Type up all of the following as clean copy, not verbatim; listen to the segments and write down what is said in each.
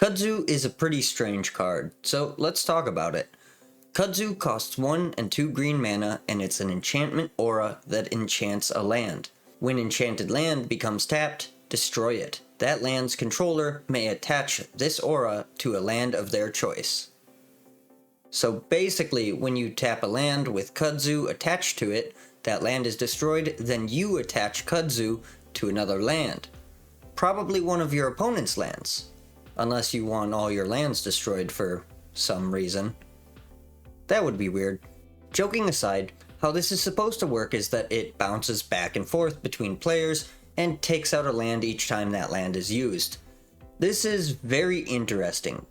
Kudzu is a pretty strange card, so let's talk about it. Kudzu costs 1 and 2 green mana, and it's an enchantment aura that enchants a land. When enchanted land becomes tapped, destroy it. That land's controller may attach this aura to a land of their choice. So basically, when you tap a land with Kudzu attached to it, that land is destroyed, then you attach Kudzu to another land. Probably one of your opponent's lands. Unless you want all your lands destroyed for some reason. That would be weird. Joking aside, how this is supposed to work is that it bounces back and forth between players and takes out a land each time that land is used. This is very interesting,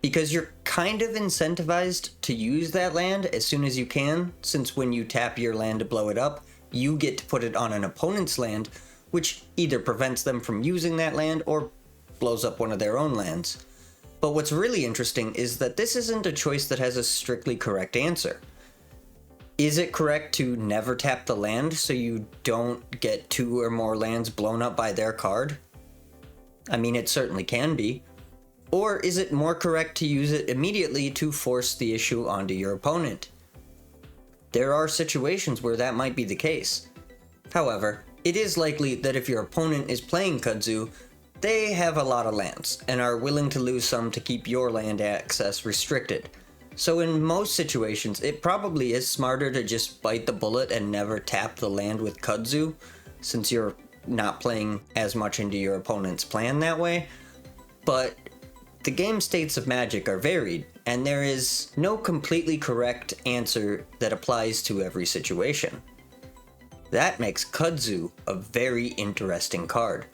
because you're kind of incentivized to use that land as soon as you can, since when you tap your land to blow it up, you get to put it on an opponent's land, which either prevents them from using that land or blows up one of their own lands. But what's really interesting is that this isn't a choice that has a strictly correct answer. Is it correct to never tap the land so you don't get 2 or more lands blown up by their card? I mean, it certainly can be. Or is it more correct to use it immediately to force the issue onto your opponent? There are situations where that might be the case. However, it is likely that if your opponent is playing Kudzu, they have a lot of lands, and are willing to lose some to keep your land access restricted. So in most situations, it probably is smarter to just bite the bullet and never tap the land with Kudzu, since you're not playing as much into your opponent's plan that way. But the game states of Magic are varied, and there is no completely correct answer that applies to every situation. That makes Kudzu a very interesting card.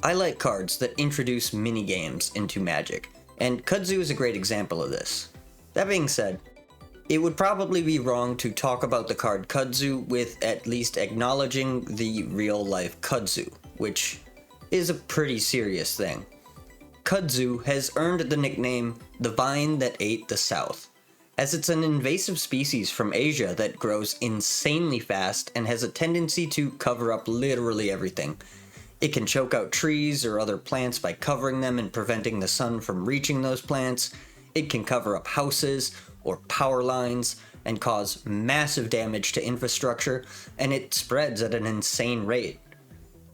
I like cards that introduce minigames into Magic, and Kudzu is a great example of this. That being said, it would probably be wrong to talk about the card Kudzu with at least acknowledging the real-life Kudzu, which is a pretty serious thing. Kudzu has earned the nickname the vine that ate the South, as it's an invasive species from Asia that grows insanely fast and has a tendency to cover up literally everything. It can choke out trees or other plants by covering them and preventing the sun from reaching those plants. It can cover up houses or power lines and cause massive damage to infrastructure, and it spreads at an insane rate.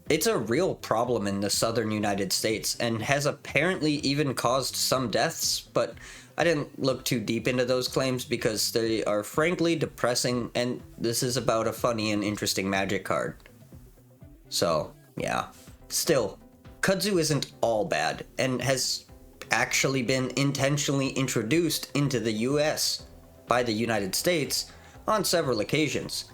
It's a real problem in the southern United States and has apparently even caused some deaths, but I didn't look too deep into those claims because they are frankly depressing, and this is about a funny and interesting Magic card. So, yeah. Still, Kudzu isn't all bad, and has actually been intentionally introduced into the US by the United States on several occasions.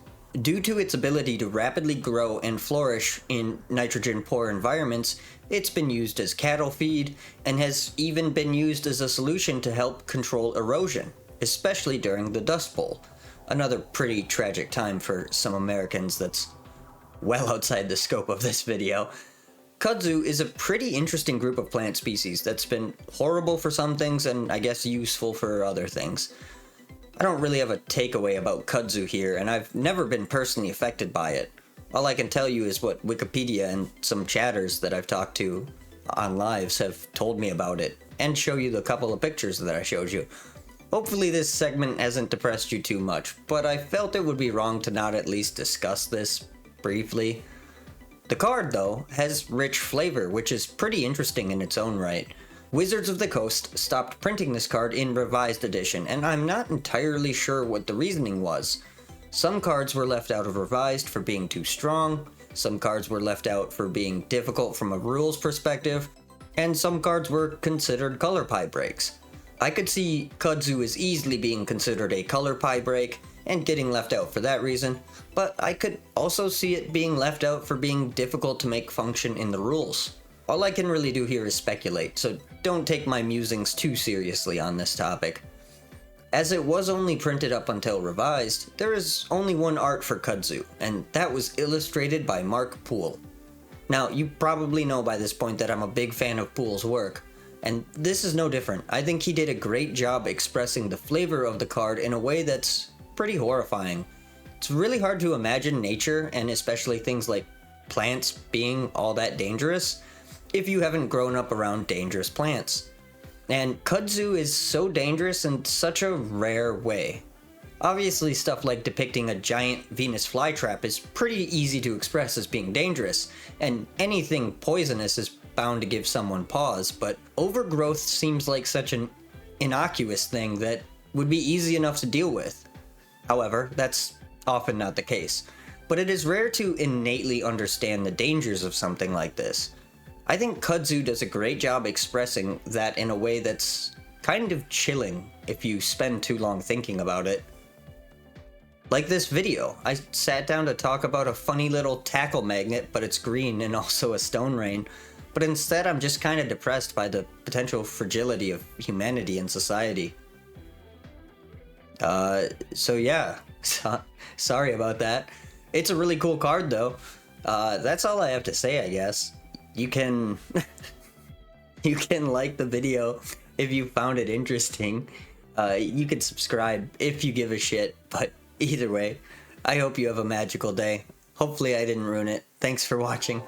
Due to its ability to rapidly grow and flourish in nitrogen-poor environments, it's been used as cattle feed, and has even been used as a solution to help control erosion, especially during the Dust Bowl. Another pretty tragic time for some Americans that's well outside the scope of this video. Kudzu is a pretty interesting group of plant species that's been horrible for some things and I guess useful for other things. I don't really have a takeaway about Kudzu here, and I've never been personally affected by it. All I can tell you is what Wikipedia and some chatters that I've talked to on lives have told me about it, and show you the couple of pictures that I showed you. Hopefully this segment hasn't depressed you too much, but I felt it would be wrong to not at least discuss this briefly. The card, though, has rich flavor, which is pretty interesting in its own right. Wizards of the Coast stopped printing this card in Revised Edition, and I'm not entirely sure what the reasoning was. Some cards were left out of Revised for being too strong, some cards were left out for being difficult from a rules perspective, and some cards were considered color pie breaks. I could see Kudzu as easily being considered a color pie break, and getting left out for that reason, but I could also see it being left out for being difficult to make function in the rules. All I can really do here is speculate, so don't take my musings too seriously on this topic. As it was only printed up until Revised, there is only one art for Kudzu, and that was illustrated by Mark Poole. Now, you probably know by this point that I'm a big fan of Poole's work, and this is no different. I think he did a great job expressing the flavor of the card in a way that's pretty horrifying. It's really hard to imagine nature, and especially things like plants, being all that dangerous if you haven't grown up around dangerous plants. And kudzu is so dangerous in such a rare way. Obviously, stuff like depicting a giant Venus flytrap is pretty easy to express as being dangerous, and anything poisonous is bound to give someone pause, but overgrowth seems like such an innocuous thing that would be easy enough to deal with. However, that's often not the case, but it is rare to innately understand the dangers of something like this. I think Kudzu does a great job expressing that in a way that's kind of chilling if you spend too long thinking about it. Like this video, I sat down to talk about a funny little tackle magnet, but it's green and also a stone rain, but instead I'm just kind of depressed by the potential fragility of humanity and society. So yeah, sorry about that. It's a really cool card though. That's all I have to say, I guess. You can you can like the video if you found it interesting. You can subscribe if you give a shit, but either way, I hope you have a magical day. Hopefully I didn't ruin it. Thanks for watching.